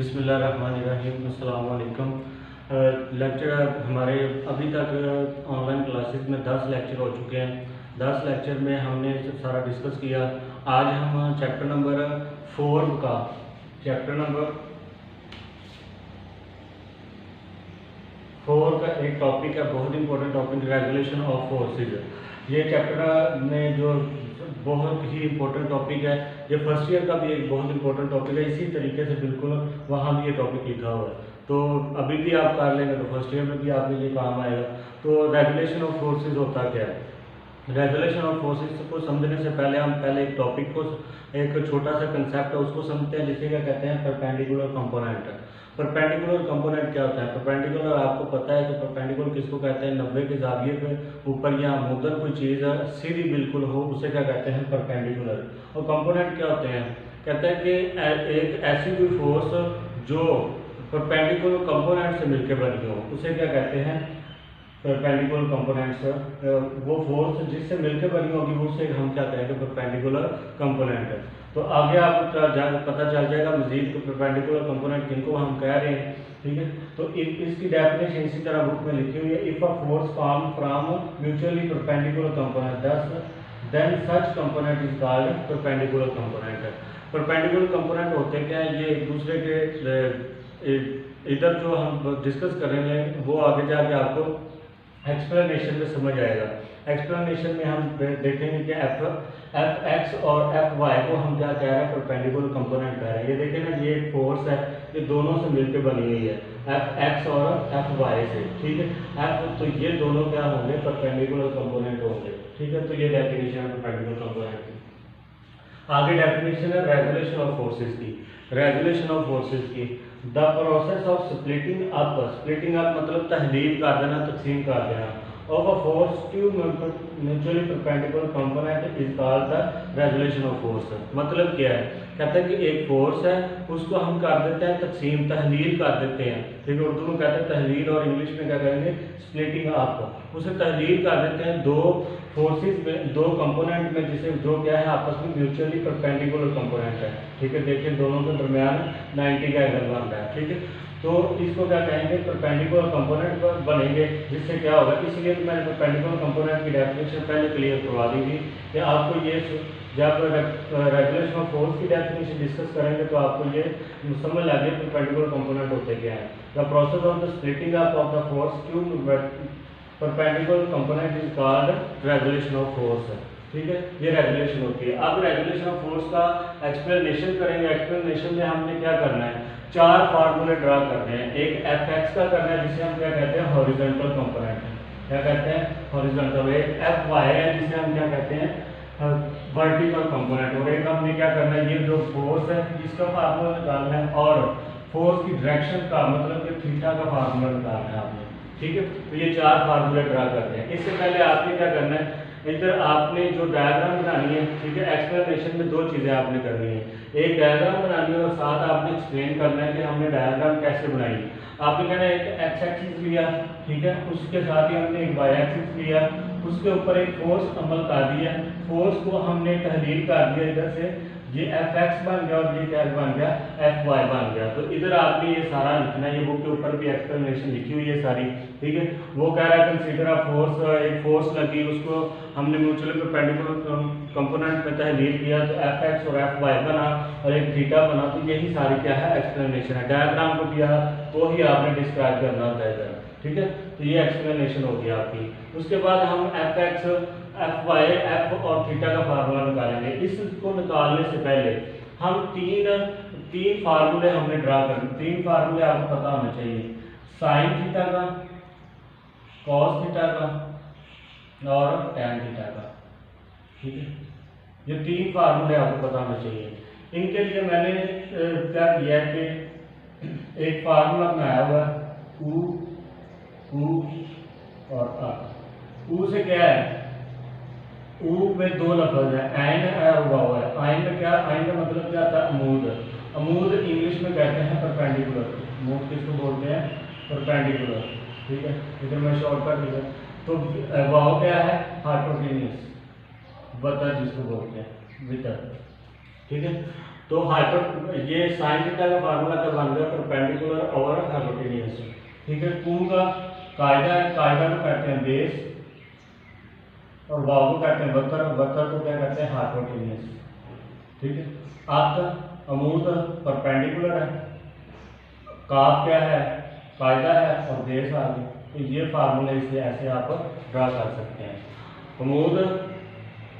बिस्मिल्लाहिर्रहमानिर्रहीम। अस्सलाम वालेकुम। लेक्चर हमारे अभी तक ऑनलाइन क्लासेस में 10 लेक्चर हो चुके हैं। 10 लेक्चर में हमने सारा डिस्कस किया। आज हम चैप्टर नंबर 4 का एक टॉपिक है, बहुत important topic, regulation of forces. ये चैप्टर में जो बहुत ही इंपॉर्टेंट टॉपिक है, ये फर्स्ट ईयर का भी एक बहुत इंपॉर्टेंट टॉपिक है। इसी तरीके से बिल्कुल वहाँ भी ये टॉपिक लिखा हुआ है, तो अभी भी आप कर लेंगे तो फर्स्ट ईयर में भी आपके लिए काम आएगा। तो रेगुलेशन ऑफ फोर्सेज होता क्या है? रेगुलेशन ऑफ फोर्सेज को समझने से पहले हम एक टॉपिक को, एक छोटा सा कंसेप्ट है उसको समझते हैं, जिसे क्या कहते हैं, परपेंडिकुलर कंपोनेंट। परपेंडिकुलर कंपोनेंट क्या होता है? परपेंडिकुलर आपको पता है कि परपेंडिकुलर किसको कहते हैं? 90 के जाविये पे ऊपर या मुद्दर कोई चीज़ है सीधी बिल्कुल हो, उसे क्या कहते हैं? परपेंडिकुलर। और कंपोनेंट क्या होते हैं? कहते हैं कि एक ऐसी कोई फोर्स जो परपेंडिकुलर कंपोनेंट से मिलकर बनी हो, उसे क्या कहते हैं? Perpendicular components. वो फोर्स जिससे मिलकर बनी होगी उसे हम क्या कहेंगे? Perpendicular component. तो आगे आपको पता चल जाएगा मजीद को परपेंडिकुलर कंपोनेंट किनको हम कह रहे हैं। ठीक है, तो इसकी डेफिनेशन इसी तरह बुक में लिखी हुई है। If a force form from mutually perpendicular component then such component is called perpendicular component. Perpendicular component होते क्या है? ये एक दूसरे के इधर जो हम डिस्कस करेंगे वो आगे जाके आपको एक्सप्लेनेशन में समझ आएगा। एक्सप्लेनेशन में हम देखेंगे कि एफ एक्स और एफ वाई को हम क्या कह रहे हैं? परपेंडिकुलर कंपोनेंट कह रहे हैं। ये देखें ना, ये एक फोर्स है, ये दोनों से मिलकर बनी हुई है, एफ एक्स और एफ वाई से। ठीक है, एफ तो ये दोनों क्या होंगे? परपेंडिकुलर कंपोनेंट होंगे। ठीक है, तो ये डेफिनेशन है परपेंडिकुलर कंपोनेंट की। आगे डेफिनेशन है रेगुलेशन ऑफ फोर्सेस की। रेगुलेशन ऑफ फोर्सेस की, the process of splitting up मतलब तहलील कर देना, तकसीम कर देना, of a force to mutually perpendicular component is called the regulation of force। मतलब क्या है? कहते हैं कि एक फोर्स है, उसको हम कर देते हैं तकसीम, तहलील कर देते हैं। ठीक है, उर्दू में कहते हैं तहलील और इंग्लिश में क्या कहेंगे? Splitting up. उसे तहलील कर देते हैं दो फोर्सेस में, दो कंपोनेंट में, जिसे जो क्या है आपस में म्यूचुअली परपेंडिकुलर कंपोनेंट है। ठीक है, देखिए दोनों के दरमियान 90 का एंगल बन रहा है। ठीक है, तो इसको क्या कहेंगे? परपेंडिकुलर कंपोनेंट बनेंगे, जिससे क्या होगा? इसलिए तो मैंने परपेंडिकुलर कंपोनेंट की डेफिनेशन पहले क्लियर करवा दी थी कि आपको ये जब रेगुलेशन ऑफ फोर्स की डेफिनेशन डिस्कस करेंगे तो आपको ये समझ आ गया परपेंडिकुलर कंपोनेंट होते क्या है। The process of the splitting up of the force to perpendicular component is called regulation of force. ठीक है, ये रेगुलेशन होती है। अब रेगुलेशन ऑफ फोर्स का एक्सप्लेनेशन करेंगे। एक्सप्लेनेशन में हमने क्या करना है? 4 फार्मूले ड्रा करने हैं। एक एफ एक्स का करना है, जिसे हम क्या कहते हैं? Horizontal component. क्या कहते हैं? हॉरिजॉन्टल। एक एफ वाई है, जिसे हम क्या कहते हैं? Vertical component. और एक हमने क्या करना है? ये जो फोर्स है इसका फार्मूला निकालना है, और फोर्स की डायरेक्शन का मतलब कि थीटा का फार्मूला निकालना है आपने। ठीक है, तो ये 4 फार्मूले ड्रा करते हैं। इससे पहले आपने क्या करना है? इधर आपने जो डायग्राम बनानी है, ठीक है, एक्सप्लेनेशन में 2 चीज़ें आपने करनी है। एक डायग्राम बनानी है और साथ आपने एक्सप्लेन करना है कि हमने डायग्राम कैसे बनाई। आपने कहना है एक एक्स एक्सिस लिया, ठीक है, उसके साथ ही हमने एक वाई एक्सिस लिया, उसके ऊपर एक फोर्स अमल कर दिया, फोर्स को हमने तहलील कर दिया, इधर से ये एफ एक्स बन गया और ये क्या बन गया? एफ वाई बन गया। तो इधर आपने ये सारा लिखना है, ये बुक के ऊपर भी एक्सप्लेनेशन लिखी हुई है सारी। ठीक है, वो कह रहा है कंसीडर अ फोर्स, एक फोर्स लगी, उसको हमने म्यूचुअली परपेंडिकुलर कंपोनेंट में तहलील किया, तो एफ एक्स और एफ वाई बना और एक थीटा बना। तो यही सारी क्या है? एक्सप्लेनेशन है। डायग्राम को किया वो ही आपने डिस्क्राइब करना होता है इधर। ठीक है, तो ये एक्सप्लेनेशन होगी आपकी। उसके बाद हम F X, F Y, F और थीटा का फार्मूला निकालेंगे। इसको निकालने से पहले हम तीन फार्मूले हमने ड्रा करने। 3 फार्मूले आपको पता होना चाहिए, साइन थीटा का, कॉस थीटा का और टैन थीटा का। ठीक है, ये 3 फार्मूले आपको पता होना चाहिए। इनके लिए मैंने क्या किया है कि एक फार्मूला बनाया हुआ है, ऊ और आ। ऊ से क्या है? ऊ में 2 लफ्ज है, आइन और वाव है। आइन में क्या? आइन का मतलब क्या था? अमूद। अमूद इंग्लिश में कहते हैं परपेंडिकुलर। अमूद किसको बोलते हैं? परपेंडिकुलर। ठीक है, इधर मैं शॉर्टकट लिखा। तो वाव क्या है? हाइपोटेन्यूज, वतर जिसको बोलते हैं, वितर। ठीक है, तो हाइपर ये साइन थीटा का फार्मूला क्या बन गया, परपेंडिकुलर और हाइपोटेन्यूज। ठीक है, कुम का कायदा है, कायदा को कहते हैं बेस और वाव को कहते हैं बतर, बतर को क्या कहते हैं हाइपोटेन्यूज। ठीक है, आपका अमूद परपेंडिकुलर है, काफ क्या है कायदा है और बेस आ गई, तो ये फार्मूले से ऐसे आप ड्रा कर सकते हैं। अमूद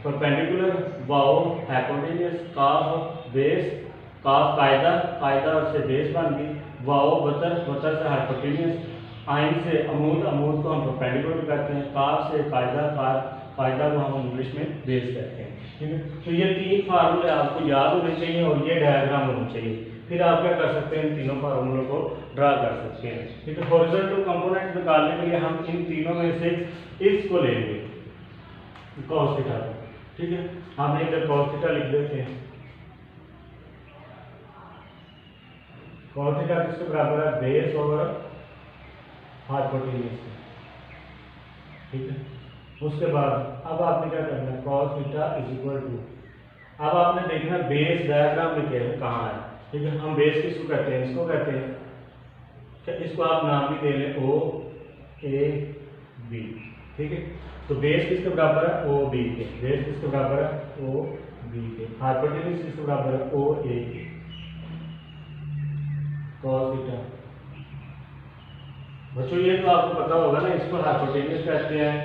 परपेंडिकुलर, वाओ हाइपोटेन्यूज, काफ बेस, काफ कायदा, कायदा से बेस बन गई, वाओ बतर, बतर से हाइपोटेन्यूज, आइन से अमूद, अमूद को हम परपेंडिकुलर कहते हैं, काफ से कायदा, कायदा को हम इंग्लिश में बेस कहते हैं। ठीक है, तो ये तीन फार्मूले आपको याद होने चाहिए और ये डायग्राम होना चाहिए, फिर आप क्या कर सकते हैं इन तीनों फार्मूलों को ड्रा कर सकते हैं। ठीक है, हॉरिजॉन्टल कंपोनेंट निकालने के लिए हम इन तीनों में से इसको लेंगे cos थीटा को। ठीक है, हम इधर cos थीटा लिख देते हैं। cos थीटा किसके बराबर है, बेस और हाइपोटेन्यूज। ठीक है, उसके बाद अब आपने क्या करना है, cos theta is equal to, अब आपने देखना बेस डायग्राम में क्या है कहाँ है। ठीक है, हम बेस किसको कहते हैं, इसको कहते हैं, इसको आप नाम भी दे लें ओ ए बी। ठीक है, तो बेस किसके बराबर है, ओ बी के, बेस किसके बराबर है, ओ बी के, हाइपोटेन्यूज किसके बराबर है, ओ ए के, cos थीटा। बच्चों ये तो आपको पता होगा ना, इसको हाइपोटेन्यूज कहते हैं,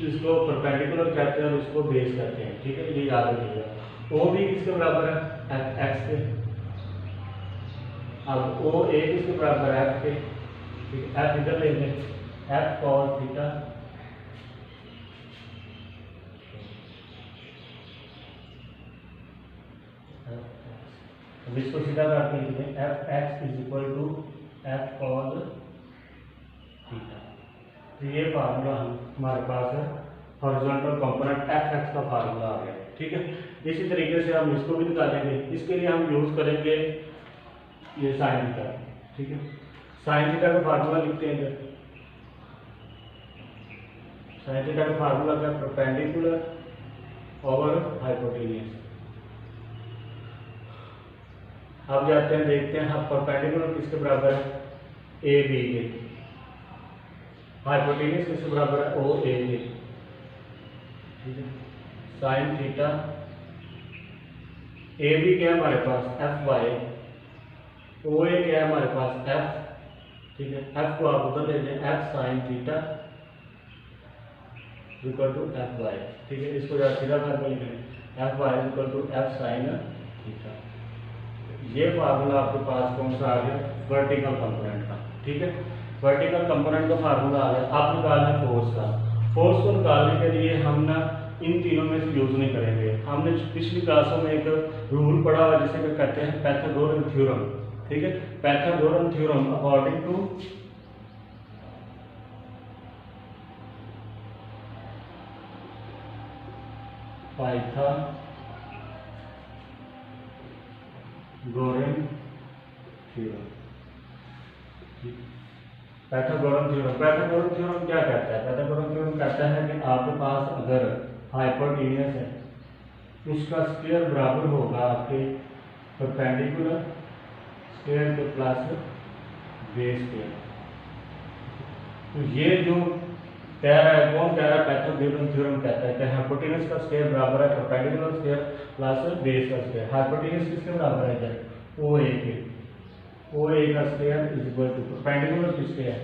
इसको परपेंडिकुलर कहते हैं और इसको बेस कहते हैं। ठीक है, ये याद रखिएगा। ओ बी किसके बराबर है, एफ एक्स के, अब ओ ए किसके बराबर है, एफ के। ठीक है, एफ इधर ले लें, एफ cos थीटा अब इसको सीधा करके लिख दें, F X is equal to F cos theta. तो ये फार्मूला हमारे पास है, हॉरिजॉन्टल कंपोनेंट एफ एक्स का फार्मूला आ गया। ठीक है, इसी तरीके से हम इसको भी निकालेंगे, इसके लिए हम यूज करेंगे ये साइन थीटा। ठीक है, साइन थीटा का फार्मूला लिखते हैं इधर, साइन थीटा का फार्मूला क्या, परपेंडिकुलर और हाइपोटेन्यूज। अब जाते हैं देखते हैं, हम परपेंडिकुलर किसके बराबर है, ए बी के, हाइपोटेन्यूज किसके बराबर है, ओ ए के। ठीक है, साइन थीटा ए बी क्या है हमारे पास, एफ वाई, ओ ए क्या है हमारे पास, एफ। ठीक है, एफ को आप उधर ले लें, F sine theta equal to F Y. ठीक है, इसको जरा सीधा करके लिख लें, F Y equal to F sine theta. ये फार्मूला आपके पास कौन सा आ गया, वर्टिकल कंपोनेंट का। ठीक है, वर्टिकल कंपोनेंट का फार्मूला आ गया। आप निकालना है फोर्स का, फोर्स को निकालने के लिए हम ना इन तीनों में से यूज नहीं करेंगे। हमने पिछली क्लासों में एक रूल पढ़ा हुआ जिसे कहते हैं पाइथागोरन थ्योरम। ठीक है, Pythagorean theorem according to Pythagorean theorem. Pythagorean theorem, Pythagorean theorem क्या कहता है, पाइथागोरन थ्योरम कहता है कि आपके पास अगर हाइपोटेन्यूज है, उसका स्क्वायर बराबर होगा आपके परपेंडिकुलर स्क्वायर के प्लस बेस स्क्वायर। तो ये जो कह रहा है, कौन कह रहा है, पाइथागोरन थ्योरम कहता है कि हाइपोटेन्यूज का स्क्वायर बराबर है परपेंडिकुलर स्क्वायर प्लस बेस का स्क्वायर। हाइपोटेन्यूज किसके बराबर है इधर, ओ ए के, ओ ए का square is equal to perpendicular किसके है,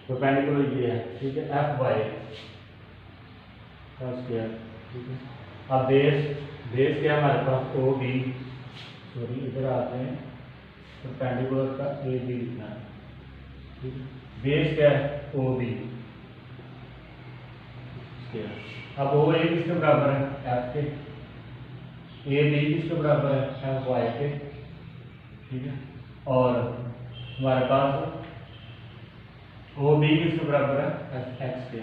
परपेंडिकुलर ये है। ठीक है, एफ वाई का स्क्वायर। ठीक है, अब बेस, बेस क्या है हमारे पास, ओ बी, सॉरी इधर आते हैं, परपेंडिकुलर का ए बी लिखना है। ठीक है, बेस क्या है, ओ बी। अब ओ ए किसके बराबर है, एफ के, ए बी किसके बराबर है, एफ वाई के। ठीक है, और हमारे पास ओ बी किसके बराबर है, एफ एक्स के।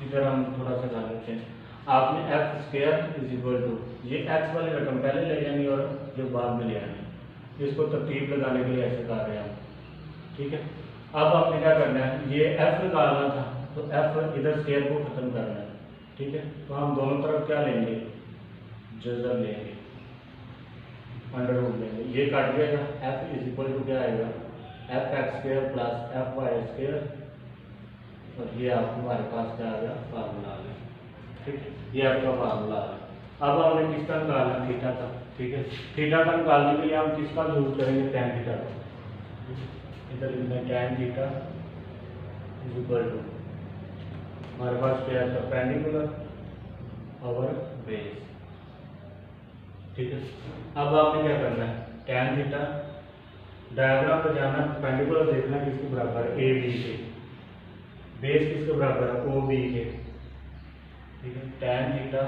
इधर हम थोड़ा सा जान लेते हैं, आपने F square is equal to, ये एक्स वाली रकम पहले ले जानी और जो बाद में ले आनी, इसको तरतीब लगाने के लिए ऐसे कर रहे हैं हम। ठीक है, अब आपने क्या करना है, ये एफ निकालना था तो एफ इधर स्क्वायर को खत्म करना है। ठीक है, तो हम दोनों तरफ क्या लेंगे, जजर लेंगे, अंडर रूट लेंगे, ये काट जाएगा, एफ इज इक्वल टू क्या आएगा, F X square plus F Y square, और ये आपको हमारे पास क्या आ गया, फार्मूला आ गया। ठीक, ये आपका फार्मूला आ गया। अब हमने किसका निकालना, थीटा का। ठीक है, थीटा का निकालने के लिए हम किसका यूज करेंगे, टैन थीटा का। इधर लिखना है tan theta is equal to, हमारे पास क्या है, परपेंडिकुलर ओवर बेस। ठीक है, अब आपने क्या करना है, टैन थीटा डायग्राम पर जाना, परपेंडिकुलर देखना किसके बराबर है, ए बी के, बेस किसके बराबर है, ओ बी के। ठीक है, टैन थीटा